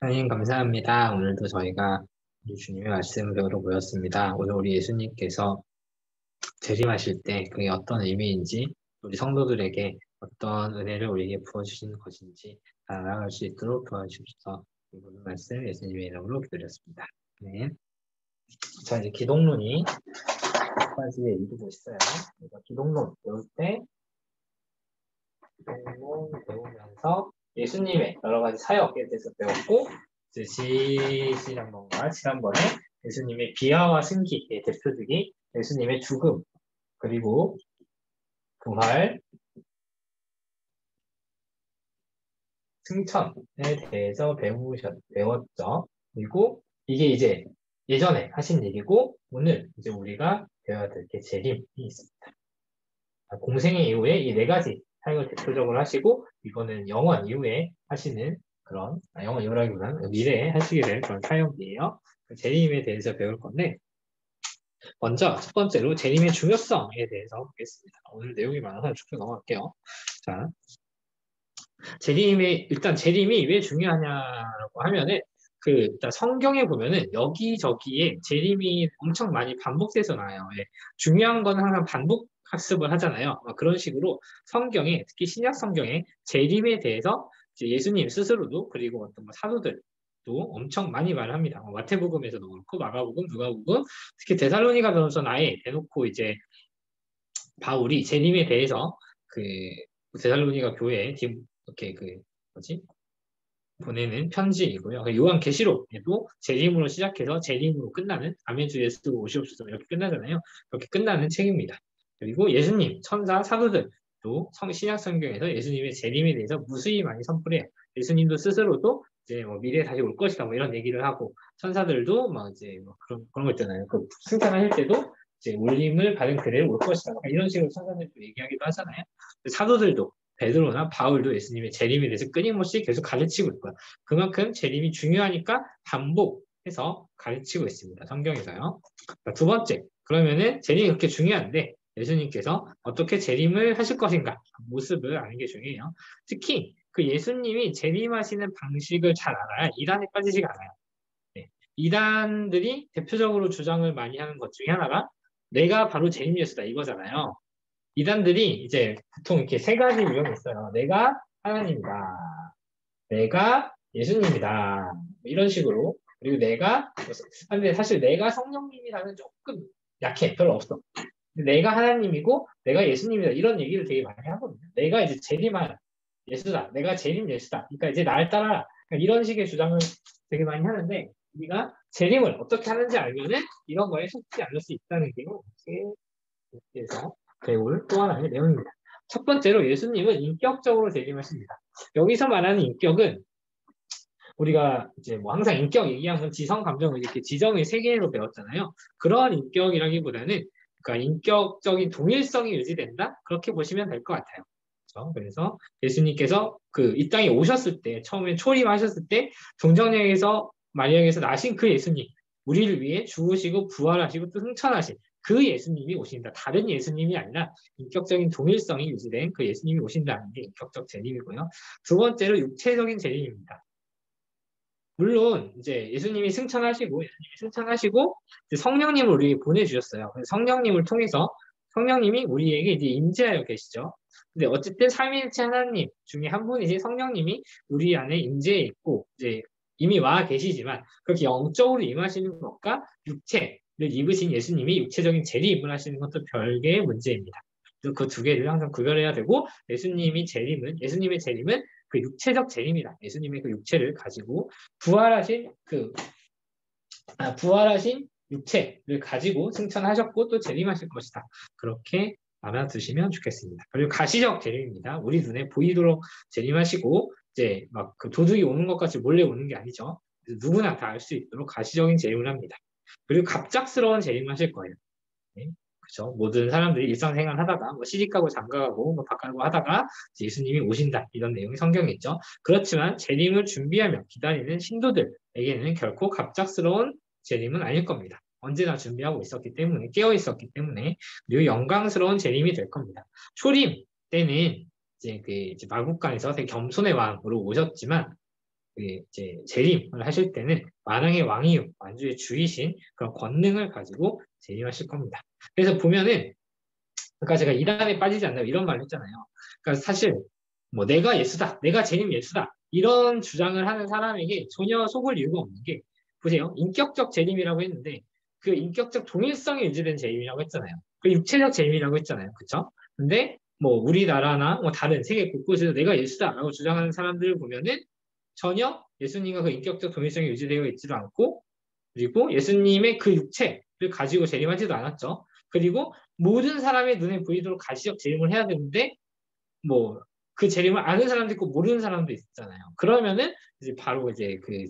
선생님, 감사합니다. 오늘도 저희가 우리 주님의 말씀을 배우러 모였습니다. 오늘 우리 예수님께서 재림하실 때 그게 어떤 의미인지, 우리 성도들에게 어떤 은혜를 우리에게 부어주시는 것인지 알아갈 수 있도록 도와주셔서 이 모든 말씀 예수님의 이름으로 기도드렸습니다. 네. 자, 이제 기독론이 몇 가지에 이루고 있어요. 그래서 기독론 배울 때 기독론 배우면서 예수님의 여러 가지 사역에 대해서 배웠고, 이제 지난번에 예수님의 비하와 승기의 대표들이 예수님의 죽음, 그리고 부활, 승천에 대해서 배웠죠. 그리고 이게 이제 예전에 하신 얘기고, 오늘 이제 우리가 배워야 될 게 재림이 있습니다. 공생의 이후에 이 네 가지 사역을 대표적으로 하시고, 이거는 영원 이후에 하시는 그런, 영원 이후라기보다는 미래에 하시게 될 그런 사역이에요. 그 재림에 대해서 배울 건데, 먼저 첫 번째로 재림의 중요성에 대해서 보겠습니다. 오늘 내용이 많아서 쭉 넘어갈게요. 자, 일단 재림이 왜 중요하냐고 하면은, 일단 성경에 보면은 여기저기에 재림이 엄청 많이 반복돼서 나와요. 예. 중요한 건 항상 반복 학습을 하잖아요. 그런 식으로 성경에, 특히 신약 성경에 재림에 대해서 이제 예수님 스스로도 그리고 어떤 사도들도 엄청 많이 말을 합니다. 마태복음에서도 그렇고 마가복음, 누가복음, 특히 데살로니가 전서는 아예 대놓고 이제 바울이 재림에 대해서 그 데살로니가 교회에 이렇게 뭐지? 보내는 편지이고요. 요한계시록에도 재림으로 시작해서 재림으로 끝나는 아멘 주 예수 오시옵소서 이렇게 끝나잖아요. 그렇게 끝나는 책입니다. 그리고 예수님, 천사, 사도들도 신약 성경에서 예수님의 재림에 대해서 무수히 많이 선포를 해요. 예수님도 스스로도 이제 미래에 다시 올 것이다 이런 얘기를 하고 천사들도 막 이제 그런 거 있잖아요. 승천하실 때도 이제 울림을 받은 그대로 올 것이다 이런 식으로 천사들도 얘기하기도 하잖아요. 사도들도 베드로나 바울도 예수님의 재림에 대해서 끊임없이 계속 가르치고 있고요. 그만큼 재림이 중요하니까 반복해서 가르치고 있습니다. 성경에서요. 두 번째, 그러면은 재림이 그렇게 중요한데 예수님께서 어떻게 재림을 하실 것인가 모습을 아는 게 중요해요. 특히 그 예수님이 재림하시는 방식을 잘 알아야 이단에 빠지지가 않아요. 네. 이단들이 대표적으로 주장을 많이 하는 것 중에 하나가 내가 바로 재림 예수다 이거잖아요. 이단들이 이제 보통 이렇게 세 가지 유형이 있어요. 내가 하나님이다. 내가 예수님이다. 이런 식으로. 그리고 근데 사실 내가 성령님이라는 조금 약해. 별로 없어. 내가 하나님이고 내가 예수님이다. 이런 얘기를 되게 많이 하거든요. 내가 이제 재림한 예수다. 내가 재림 예수다. 그러니까 이제 날 따라 이런 식의 주장을 되게 많이 하는데 우리가 재림을 어떻게 하는지 알면은 이런 거에 속지 않을 수 있다는 게 그래서 배울 또 하나의 내용입니다. 첫 번째로 예수님은 인격적으로 재림하십니다. 여기서 말하는 인격은 우리가 이제 항상 인격 얘기하면 지성, 감정, 이렇게 지정의 세계로 배웠잖아요. 그런 인격이라기보다는 그러니까 인격적인 동일성이 유지된다? 그렇게 보시면 될 것 같아요. 그렇죠? 그래서 예수님께서 이 땅에 오셨을 때, 처음에 초림하셨을 때, 동정역에서 마리아에서 나신 그 예수님, 우리를 위해 죽으시고 부활하시고 또 승천하신 그 예수님이 오신다. 다른 예수님이 아니라 인격적인 동일성이 유지된 그 예수님이 오신다는 게 인격적 재림이고요. 두 번째로 육체적인 재림입니다. 물론 이제 예수님이 승천하시고 이제 성령님을 우리에게 보내주셨어요. 성령님을 통해서 성령님이 우리에게 이제 임재하여 계시죠. 근데 어쨌든 삼위일체 하나님 중에 한 분이신 성령님이 우리 안에 임재해 있고 이제 이미 와 계시지만 그렇게 영적으로 임하시는 것과 육체를 입으신 예수님이 육체적인 재림을 하시는 것도 별개의 문제입니다. 그래서 그 두 개를 항상 구별해야 되고 예수님의 재림은 그 육체적 재림이다. 예수님의 그 육체를 가지고 부활하신 육체를 가지고 승천하셨고 또 재림하실 것이다. 그렇게 알아두시면 좋겠습니다. 그리고 가시적 재림입니다. 우리 눈에 보이도록 재림하시고 이제 막 그 도둑이 오는 것 같이 몰래 오는 게 아니죠. 누구나 다 알 수 있도록 가시적인 재림을 합니다. 그리고 갑작스러운 재림하실 거예요. 네. 그렇죠. 모든 사람들이 일상생활 하다가 시집가고 장가가고 바가고 하다가 예수님이 오신다 이런 내용이 성경에 있죠. 그렇지만 재림을 준비하며 기다리는 신도들에게는 결코 갑작스러운 재림은 아닐 겁니다. 언제나 준비하고 있었기 때문에 깨어 있었기 때문에 그리고 영광스러운 재림이 될 겁니다. 초림 때는 이제 마국간에서 되게 겸손의 왕으로 오셨지만 이제 재림을 하실 때는 만왕의 왕이요 만주의 주이신 그런 권능을 가지고 재림하실 겁니다. 그래서 보면은 그러니까 제가 이단에 빠지지 않나요? 이런 말 했잖아요. 그러니까 사실 뭐 내가 예수다, 내가 재림 예수다 이런 주장을 하는 사람에게 전혀 속을 이유가 없는 게 보세요. 인격적 재림이라고 했는데 그 인격적 동일성이 유지된 재림이라고 했잖아요. 그 육체적 재림이라고 했잖아요. 그렇죠? 근데 뭐 우리나라나 뭐 다른 세계 곳곳에서 내가 예수다라고 주장하는 사람들을 보면은 전혀 예수님과 그 인격적 동일성이 유지되어 있지도 않고 그리고 예수님의 그 육체를 가지고 재림하지도 않았죠. 그리고 모든 사람의 눈에 보이도록 가시적 재림을 해야 되는데 뭐 그 재림을 아는 사람도 있고 모르는 사람도 있잖아요. 그러면은 이제 바로 이제 그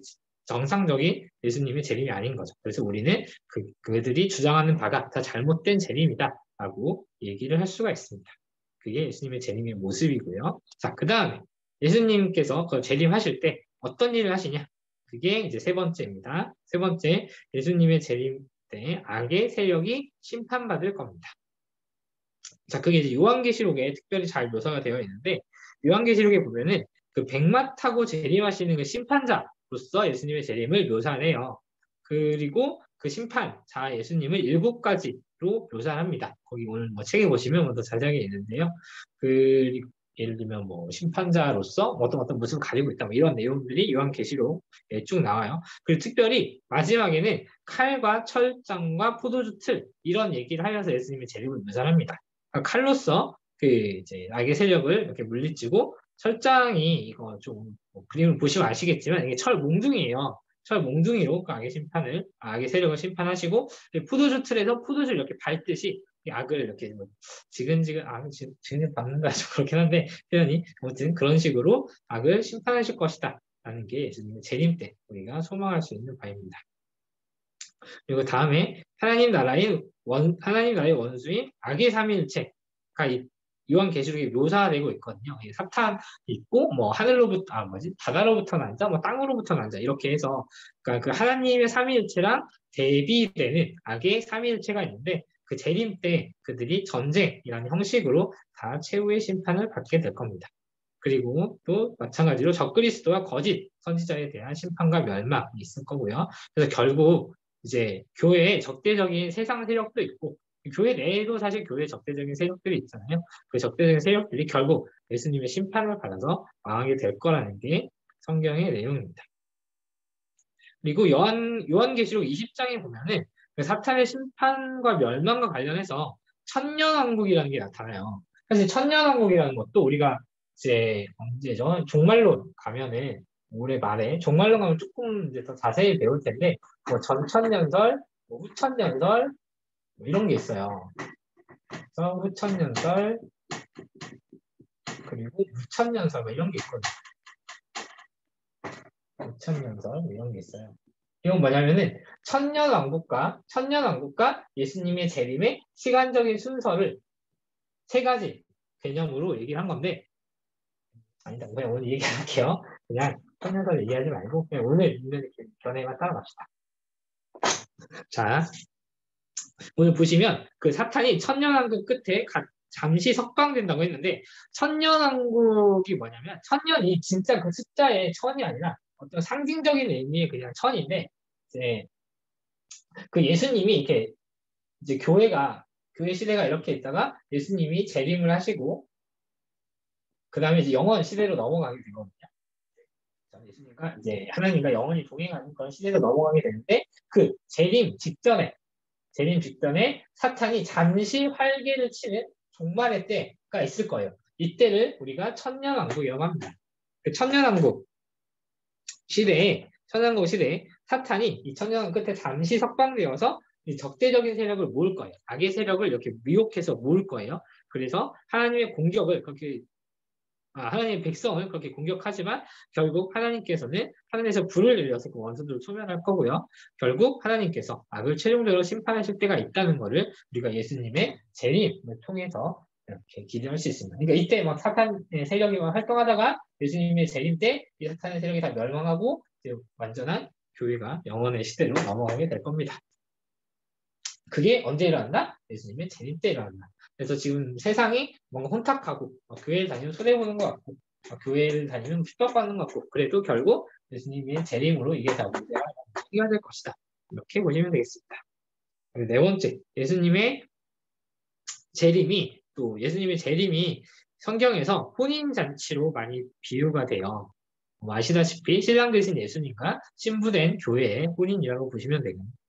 정상적인 예수님의 재림이 아닌 거죠. 그래서 우리는 그들이 주장하는 바가 다 잘못된 재림이다라고 얘기를 할 수가 있습니다. 그게 예수님의 재림의 모습이고요. 자, 그 다음에 예수님께서 그 재림하실 때 어떤 일을 하시냐? 그게 이제 세 번째입니다. 세 번째, 예수님의 재림 때 악의 세력이 심판받을 겁니다. 자, 그게 이제 요한계시록에 특별히 잘 묘사가 되어 있는데, 요한계시록에 보면은 그 백마 타고 재림하시는 그 심판자로서 예수님의 재림을 묘사해요. 그리고 그 심판자 예수님을 7가지로 묘사합니다. 거기 오늘 뭐 책에 보시면 더 자세하게 있는데요. 그리고 예를 들면 뭐 심판자로서 어떤 모습을 가지고 있다 뭐 이런 내용들이 요한계시록에 쭉 나와요. 그리고 특별히 마지막에는 칼과 철장과 포도주 틀 이런 얘기를 하면서 예수님의 재림을 묘사합니다. 그러니까 칼로서 그 이제 악의 세력을 이렇게 물리치고 철장이 이거 좀뭐 그림을 보시면 아시겠지만 이게 철 몽둥이에요. 철 몽둥이로 그 악의 세력을 심판하시고 포도주 틀에서 포도주를 이렇게 밟듯이 이 악을 이렇게 뭐 지근지근 지근 밟는다 좀 그렇긴 한데 표현이 아무튼 그런 식으로 악을 심판하실 것이다 라는 게 예수님의 재림 때 우리가 소망할 수 있는 바입니다. 그리고 다음에 하나님 나라의 원수인 악의 삼위일체가 요한계시록에 묘사되고 있거든요. 사탄 있고 뭐 하늘로부터 바다로부터 난 자, 뭐 땅으로부터 난 자 이렇게 해서 그러니까 그 하나님의 삼위일체랑 대비되는 악의 삼위일체가 있는데 그 재림 때 그들이 전쟁이라는 형식으로 다 최후의 심판을 받게 될 겁니다. 그리고 또 마찬가지로 적그리스도와 거짓 선지자에 대한 심판과 멸망이 있을 거고요. 그래서 결국 이제 교회에 적대적인 세상 세력도 있고 교회 내에도 사실 교회 적대적인 세력들이 있잖아요. 그 적대적인 세력들이 결국 예수님의 심판을 받아서 망하게 될 거라는 게 성경의 내용입니다. 그리고 요한계시록 20장에 보면은 그 사탄의 심판과 멸망과 관련해서 천년왕국이라는 게 나타나요. 사실 천년왕국이라는 것도 우리가 이제 언제죠? 종말론 가면은 올해 말에 종말론 가면 조금 이제 더 자세히 배울 텐데 뭐 전천년설, 뭐 후천년설 뭐 이런 게 있어요. 그래서 후천년설 그리고 무천년설 뭐 이런 게 있거든요. 무천년설 뭐 이런 게 있어요. 이건 뭐냐면은 천년왕국과 예수님의 재림의 시간적인 순서를 세 가지 개념으로 얘기를 한 건데 아니다. 그냥 오늘 얘기할게요. 그냥 천년설 얘기하지 말고 그냥 오늘 있는 견해만 따라갑시다. 자, 오늘 보시면 그 사탄이 천년왕국 끝에 잠시 석방된다고 했는데 천년왕국이 뭐냐면 천년이 진짜 그 숫자의 천이 아니라 어떤 상징적인 의미의 그냥 천인데 이제 그 예수님이 이렇게 이제 교회 시대가 이렇게 있다가 예수님이 재림을 하시고 그 다음에 이제 영원 시대로 넘어가게 되거든요. 예수님과 이제 하나님과 영원히 동행하는 그런 시대로 넘어가게 되는데 그 재림 직전에 사탄이 잠시 활개를 치는 종말의 때가 있을 거예요. 이때를 우리가 천년왕국이라고 합니다. 그 천년왕국 시대에 사탄이 이 천년왕국 끝에 잠시 석방되어서 이 적대적인 세력을 모을 거예요. 악의 세력을 이렇게 미혹해서 모을 거예요. 그래서 하나님의 공격을 하나님의 백성을 그렇게 공격하지만 결국 하나님께서는 하늘에서 불을 내려서 그 원수들을 소멸할 거고요. 결국 하나님께서 악을 최종적으로 심판하실 때가 있다는 것을 우리가 예수님의 재림을 통해서 이렇게 기대할 수 있습니다. 그러니까 이때 막 사탄의 세력이 막 활동하다가 예수님의 재림 때 이 사탄의 세력이 다 멸망하고 이제 완전한 교회가 영원의 시대로 넘어가게 될 겁니다. 그게 언제 일어난다? 예수님의 재림 때 일어난다. 그래서 지금 세상이 뭔가 혼탁하고 교회에 다니면 손해보는 것 같고 교회를 다니면 핍박받는 것 같고 그래도 결국 예수님의 재림으로 이게 다 문제가 해결될 것이다. 이렇게 보시면 되겠습니다. 네 번째, 예수님의 재림이 성경에서 혼인잔치로 많이 비유가 돼요. 아시다시피 신랑 되신 예수님과 신부된 교회의 혼인이라고 보시면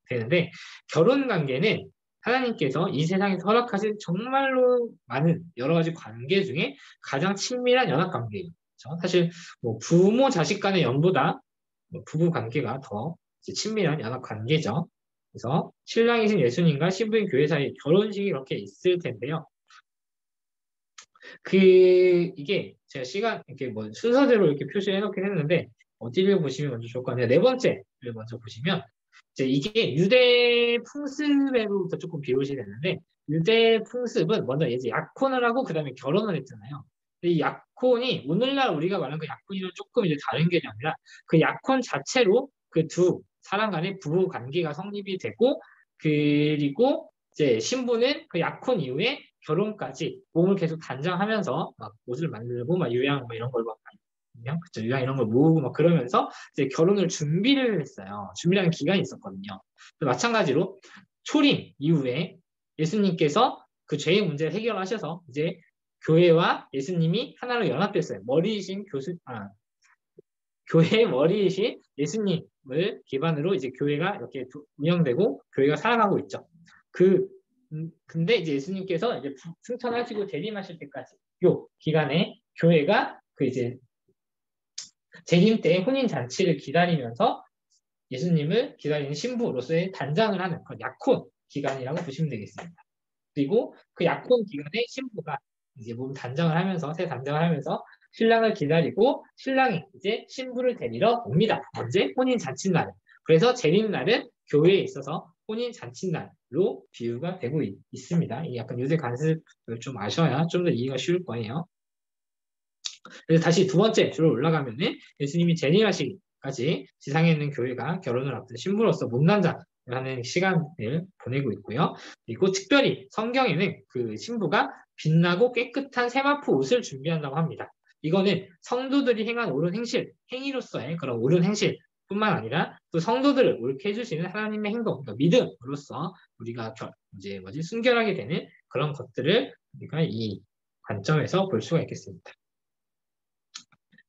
되는데 결혼 관계는 하나님께서 이 세상에서 허락하신 정말로 많은 여러 가지 관계 중에 가장 친밀한 연합 관계예요. 그렇죠? 사실 뭐 부모 자식 간의 연보다 부부 관계가 더 친밀한 연합 관계죠. 그래서 신랑이신 예수님과 신부인 교회 사이 결혼식이 이렇게 있을 텐데요. 이게 제가 이렇게 뭐 순서대로 이렇게 표시해 놓긴 했는데, 어디를 보시면 먼저 좋을 것 같아요. 네 번째를 먼저 보시면, 이제 이게 유대 풍습에로부터 조금 비롯이 되는데, 유대 풍습은 먼저 이제 약혼을 하고 그 다음에 결혼을 했잖아요. 이 약혼이 오늘날 우리가 말하는 그 약혼이랑 조금 이제 다른 개념이라 그 약혼 자체로 그 두 사람 간의 부부 관계가 성립이 되고 그리고 이제 신부는 그 약혼 이후에 결혼까지 몸을 계속 단장하면서 막 옷을 만들고 막 유양 뭐 이런 걸 막 유양 이런 걸 모으고 막 그러면서 이제 결혼을 준비를 했어요. 준비하는 기간이 있었거든요. 마찬가지로 초림 이후에 예수님께서 그 죄의 문제를 해결하셔서 이제 교회와 예수님이 하나로 연합됐어요. 교회의 머리이신 예수님을 기반으로 이제 교회가 이렇게 운영되고 교회가 살아가고 있죠. 근데 이제 예수님께서 이제 승천하시고 재림하실 때까지 요 기간에 교회가 그 이제 재림 때 혼인 잔치를 기다리면서 예수님을 기다리는 신부로서의 단장을 하는 그런 약혼 기간이라고 보시면 되겠습니다. 그리고 그 약혼 기간에 신부가 이제 몸 단장을 하면서 새 단장을 하면서 신랑을 기다리고 신랑이 이제 신부를 데리러 옵니다. 언제? 혼인 잔칫날. 그래서 재림날은 교회에 있어서 혼인 잔칫날로 비유가 되고 있습니다. 이 약간 유대 관습을 좀 아셔야 좀 더 이해가 쉬울 거예요. 그래서 다시 두 번째 줄로 올라가면은 예수님이 재림하시기까지 지상에 있는 교회가 결혼을 앞둔 신부로서 못난자라는 시간을 보내고 있고요. 그리고 특별히 성경에는 그 신부가 빛나고 깨끗한 세마포 옷을 준비한다고 합니다. 이거는 성도들이 행한 옳은 행위로서의 그런 옳은 행실 뿐만 아니라 또 성도들을 옳게 해주시는 하나님의 행동, 그러니까 믿음으로서 우리가 순결하게 되는 그런 것들을 우리가 이 관점에서 볼 수가 있겠습니다.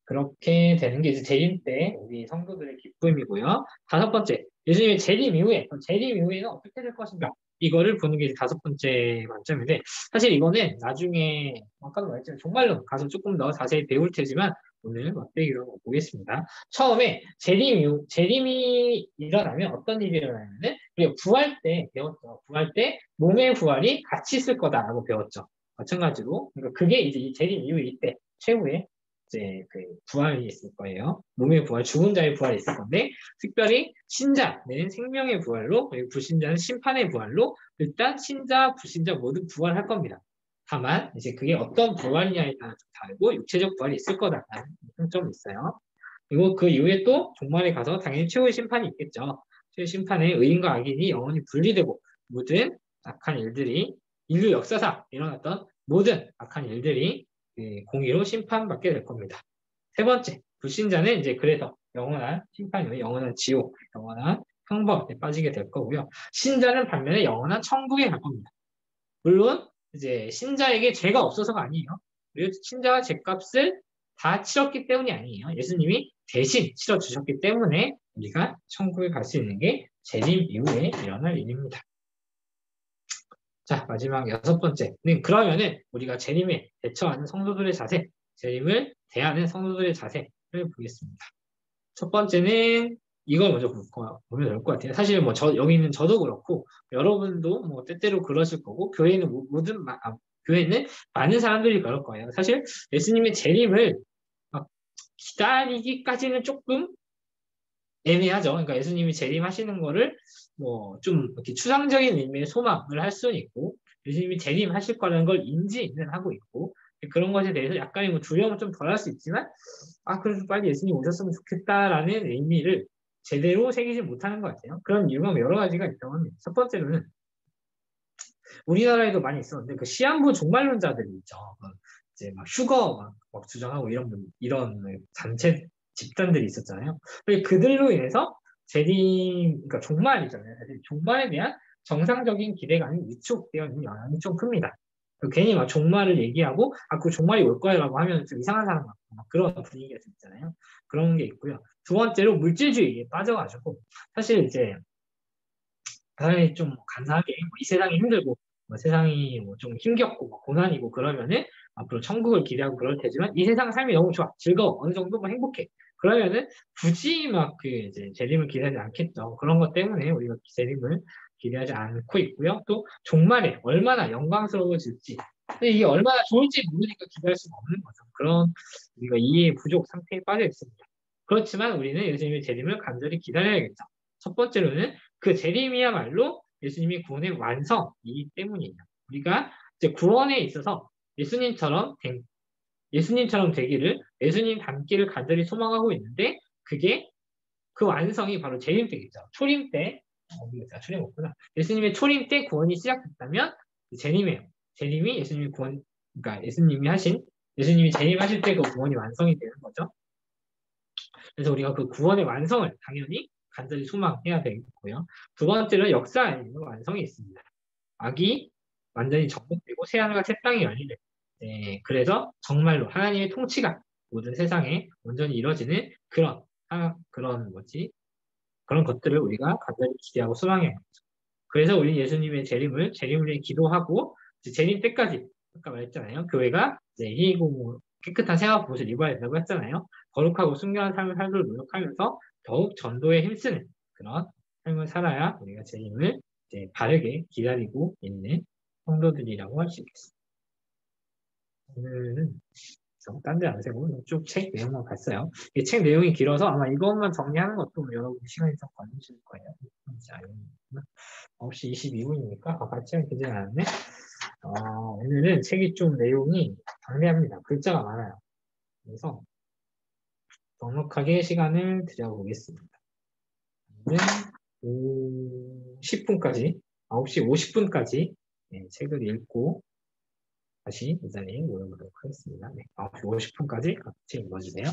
그렇게 되는 게 이제 재림 때 우리 성도들의 기쁨이고요. 다섯 번째, 예수님의 재림 이후에는 어떻게 될 것인가? 이거를 보는 게 이제 다섯 번째 관점인데, 사실 이거는 나중에, 아까도 말했지만 정말로 가서 조금 더 자세히 배울 테지만, 오늘 맛배기로 보겠습니다. 처음에 재림이 일어나면 어떤 일이 일어나냐면은, 우리가 부활 때 배웠죠. 부활 때 몸의 부활이 같이 있을 거다라고 배웠죠. 마찬가지로, 그러니까 그게 이제 이 재림 이후 이때 최후의 이제 그 부활이 있을 거예요. 몸의 부활, 죽은 자의 부활이 있을 건데, 특별히 신자는 생명의 부활로, 그리고 불신자는 심판의 부활로, 일단 신자, 불신자 모두 부활할 겁니다. 다만, 이제 그게 어떤 부활이냐에 따라 좀 다르고, 육체적 부활이 있을 거다라는 장점이 있어요. 그리고 그 이후에 또 종말에 가서 당연히 최후의 심판이 있겠죠. 최후의 심판에 의인과 악인이 영원히 분리되고, 모든 악한 일들이, 인류 역사상 일어났던 모든 악한 일들이 공의로 심판받게 될 겁니다. 세 번째, 불신자는 이제 그래서 영원한 심판이요, 영원한 지옥, 영원한 형벌에 빠지게 될 거고요. 신자는 반면에 영원한 천국에 갈 겁니다. 물론 이제 신자에게 죄가 없어서가 아니에요. 그리고 신자가 죄값을 다 치렀기 때문이 아니에요. 예수님이 대신 치러주셨기 때문에 우리가 천국에 갈 수 있는 게 재림 이후에 일어날 일입니다. 자, 마지막 여섯 번째는 그러면은 우리가 재림에 대처하는 성도들의 자세, 재림을 대하는 성도들의 자세를 보겠습니다. 첫 번째는 이걸 먼저 보면 될 것 같아요. 사실 뭐 여기 있는 저도 그렇고 여러분도 뭐 때때로 그러실 거고 교회는 많은 사람들이 그럴 거예요. 사실 예수님의 재림을 기다리기까지는 조금 애매하죠. 그러니까 예수님이 재림하시는 거를 뭐 좀 이렇게 추상적인 의미의 소망을 할 수는 있고 예수님이 재림하실 거라는 걸 인지는 하고 있고 그런 것에 대해서 약간의 뭐 두려움은 좀 덜 할 수 있지만 그래도 빨리 예수님 오셨으면 좋겠다라는 의미를 제대로 새기지 못하는 것 같아요. 그런 이유가 여러 가지가 있다고 합니다. 첫 번째로는 우리나라에도 많이 있었는데 그 시한부 종말론자들이 있죠. 이제 막 휴거 막 주장하고 이런 단체 집단들이 있었잖아요. 그들로 인해서 그러니까 종말이잖아요. 사실 종말에 대한 정상적인 기대감이 위축되어 있는 영향이 좀 큽니다. 괜히 막 종말을 얘기하고 그 종말이 올 거야라고 하면 좀 이상한 사람 같고 막 그런 분위기가 좀 있잖아요. 그런 게 있고요. 두 번째로 물질주의에 빠져가지고 사실 이제 사람이 좀 간사하게 이 세상이 힘들고 세상이 좀 힘겹고 고난이고 그러면은 앞으로 천국을 기대하고 그럴 테지만 이 세상 삶이 너무 좋아 즐거워 어느 정도 행복해 그러면은 굳이 막 그 이제 재림을 기대하지 않겠죠. 그런 것 때문에 우리가 재림을 기대하지 않고 있고요. 또 종말에 얼마나 영광스러워질지 근데 이게 얼마나 좋을지 모르니까 기대할 수가 없는 거죠. 그런 우리가 이해 부족 상태에 빠져 있습니다. 그렇지만 우리는 예수님의 재림을 간절히 기다려야겠죠. 첫 번째로는 그 재림이야말로 예수님이 구원의 완성이기 때문이에요. 우리가 이제 구원에 있어서 예수님처럼 되기를 예수님 닮기를 간절히 소망하고 있는데 그게 그 완성이 바로 재림 때겠죠. 초림 때 초림 없구나. 예수님의 초림 때 구원이 시작됐다면 재림이에요. 재림이 예수님이 구원 그러니까 예수님이 재림하실 때 그 구원이 완성이 되는 거죠. 그래서 우리가 그 구원의 완성을 당연히 간절히 소망해야 되겠고요. 두 번째는 역사에 있는 완성이 있습니다. 악이 완전히 정복되고 새하늘과 새 땅이 열리는. 네, 그래서 정말로 하나님의 통치가 모든 세상에 온전히 이루어지는 그런 것들을 우리가 간절히 기대하고 소망해야 합니다. 그래서 우리 예수님의 재림을 위해 기도하고 재림 때까지 아까 말했잖아요. 교회가 이제 희고 깨끗한 생활 옷을 입어야 된다고 했잖아요. 거룩하고 순결한 삶을 살도록 노력하면서 더욱 전도에 힘쓰는 그런 삶을 살아야 우리가 재림을 이제 바르게 기다리고 있는 성도들이라고 할 수 있겠습니다. 오늘은 딴 데 안 세고 쭉 책 내용만 봤어요. 이 책 내용이 길어서 아마 이것만 정리하는 것도 여러분 시간이 좀 걸리실 거예요. 9시 22분이니까 가까이 시간이 되지 않았네. 오늘은 책이 좀 내용이 방대합니다. 글자가 많아요. 그래서 넉넉하게 시간을 드려보겠습니다. 오늘은 10분까지, 9시 50분까지 책을 읽고 다시 이 자리에 모여보도록 하겠습니다. 9시 50분까지 같이 읽어주세요.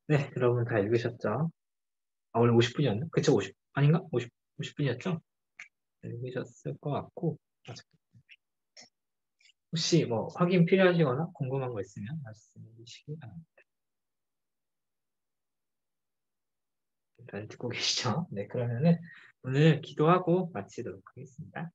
네, 여러분 다 읽으셨죠? 아, 원래 50분이었나? 그쵸, 50, 아닌가? 50분이었죠? 읽으셨을 것 같고. 맞아. 혹시 뭐 확인 필요하시거나 궁금한 거 있으면 말씀해 주시기 바랍니다. 일단 듣고 계시죠? 네, 그러면은 오늘 기도하고 마치도록 하겠습니다.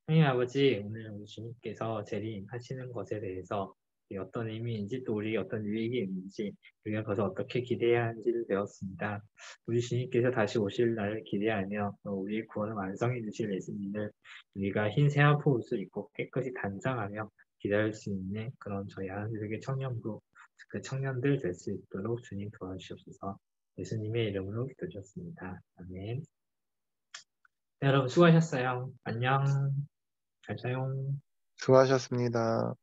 하나님 아버지, 오늘 우리 주님께서 재림하시는 것에 대해서 어떤 의미인지 또 우리에게 어떤 유익이 있는지 우리가 그것을 어떻게 기대해야 하는지를 배웠습니다. 우리 주님께서 다시 오실 날을 기대하며 또 우리의 구원을 완성해 주실 예수님을 우리가 흰 새하프 옷을 입고 깨끗이 단장하며 기다릴 수 있는 그런 저희 한국의 청년부 그 청년들 될 수 있도록 주님 도와주시옵소서. 예수님의 이름으로 기도드렸습니다. 아멘. 네, 여러분 수고하셨어요. 안녕. 잘 자요. 수고하셨습니다.